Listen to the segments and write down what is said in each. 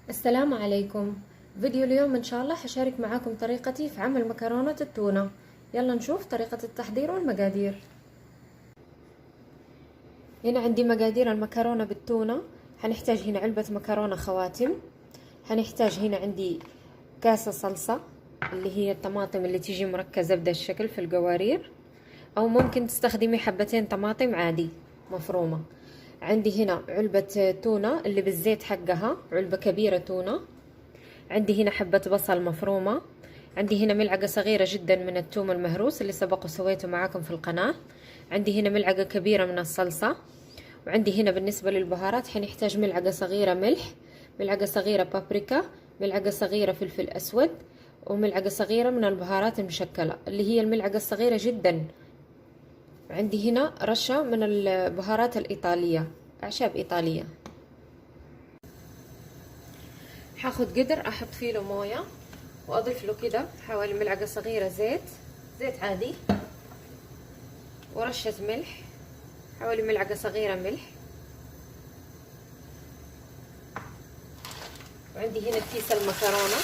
السلام عليكم. فيديو اليوم ان شاء الله حشارك معاكم طريقتي في عمل مكرونة التونة. يلا نشوف طريقة التحضير والمقادير. هنا عندي مقادير المكرونة بالتونة. هنحتاج هنا علبة مكرونة خواتم، هنحتاج هنا عندي كاسة صلصة اللي هي الطماطم اللي تيجي مركزة بدا الشكل في القوارير، او ممكن تستخدمي حبتين طماطم عادي مفرومة. عندي هنا علبة تونة اللي بالزيت حقها، علبة كبيرة تونة. عندي هنا حبة بصل مفرومة. عندي هنا ملعقة صغيرة جدا من الثوم المهروس اللي سبق وسويته معاكم في القناة. عندي هنا ملعقة كبيرة من الصلصة. وعندي هنا بالنسبة للبهارات حنحتاج ملعقة صغيرة ملح، ملعقة صغيرة بابريكا، ملعقة صغيرة فلفل أسود، وملعقة صغيرة من البهارات المشكلة اللي هي الملعقة الصغيرة جدا. عندي هنا رشة من البهارات الإيطالية، أعشاب إيطالية. هاخد قدر احط فيه له مويه واضيف له كده حوالي ملعقه صغيره زيت عادي، ورشه ملح، حوالي ملعقه صغيره ملح. وعندي هنا كيس المكرونه.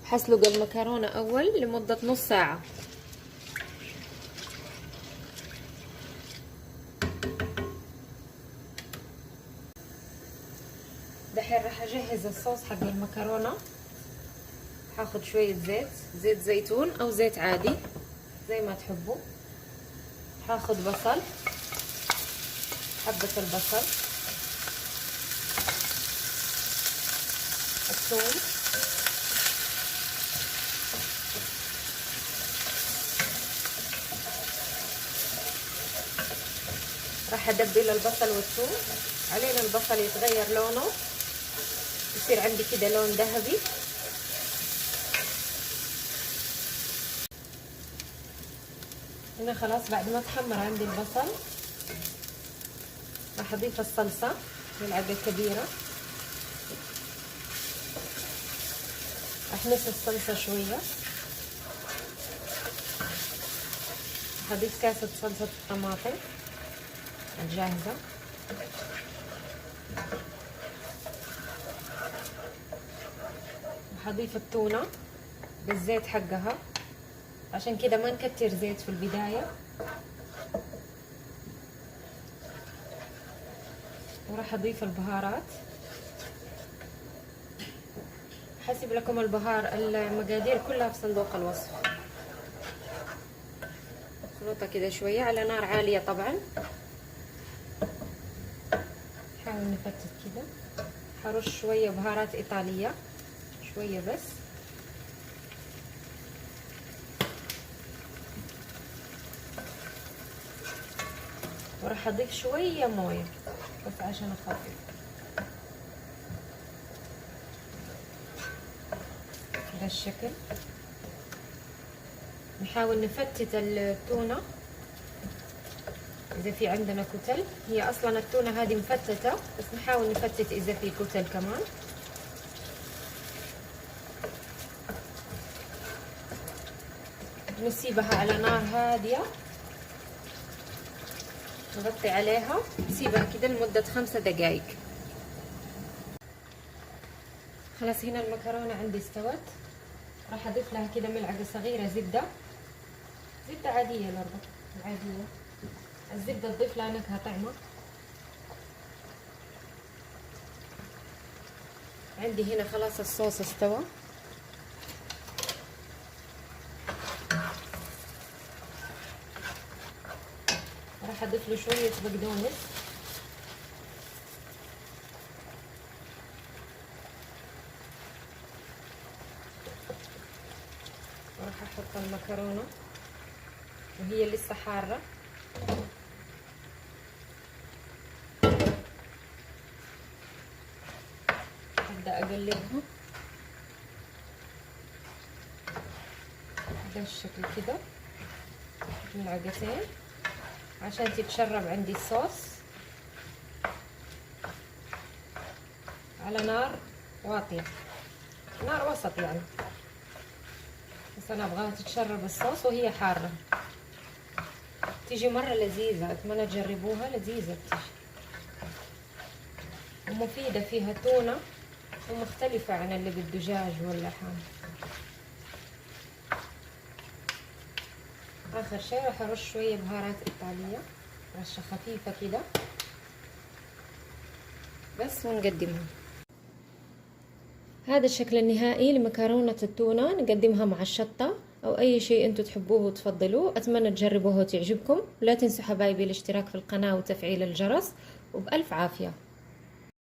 هسلق المكرونه اول لمده نص ساعه. دحين راح اجهز الصوص حق المكرونه. هاخد شويه زيت زيتون او زيت عادي زي ما تحبوا. هاخد بصل، حبه البصل، الثوم، راح ادبل البصل والثوم علينا البصل يتغير لونه، يصير عندي كده لون ذهبي. هنا خلاص بعد ما تحمر عندي البصل راح اضيف الصلصة ملعقة كبيرة. احمص الصلصة شوية. هضيف كاسة صلصة الطماطم الجاهزة. هضيف التونة بالزيت حقها، عشان كده ما نكتر زيت في البداية. وراح اضيف البهارات حسب لكم البهار. المقادير كلها في صندوق الوصف. خلطها كده شوية على نار عالية طبعا. نحاول نفتت كده. هرش شوية بهارات إيطالية، شوية بس. وراح اضيف شوية موية بس عشان اخفف بهذا الشكل. نحاول نفتت التونة اذا في عندنا كتل. هي اصلا التونة هذه مفتتة بس نحاول نفتت اذا في كتل كمان. نسيبها على نار هادية، نغطي عليها، نسيبها كده لمدة 5 دقايق. خلاص هنا المكرونة عندي استوت. راح اضيف لها كده ملعقة صغيرة زبدة عادية العادية. الزبدة تضيف لها نكهة طعمة. عندي هنا خلاص الصوص استوى. راح اضيف له شوية بقدونس، وراح احط المكرونة وهي لسه حارة. ابدا اقلبها بهذا الشكل كده ملعقتين عشان تتشرب عندي الصوص على نار واطية، نار وسط يعني، بس انا ابغاها تتشرب الصوص وهي حارة. تيجي مرة لذيذة، اتمنى تجربوها، لذيذة بتيجي. ومفيدة، فيها تونة ومختلفة عن اللي بالدجاج واللحم. آخر شي راح أرش شوية بهارات إيطالية، رشة خفيفة كده بس، ونقدمها. هذا الشكل النهائي لمكرونة التونة. نقدمها مع الشطة أو أي شيء أنتوا تحبوه وتفضلوه. أتمنى تجربوه وتعجبكم. لا تنسوا حبايبي الاشتراك في القناة وتفعيل الجرس، وبألف عافية.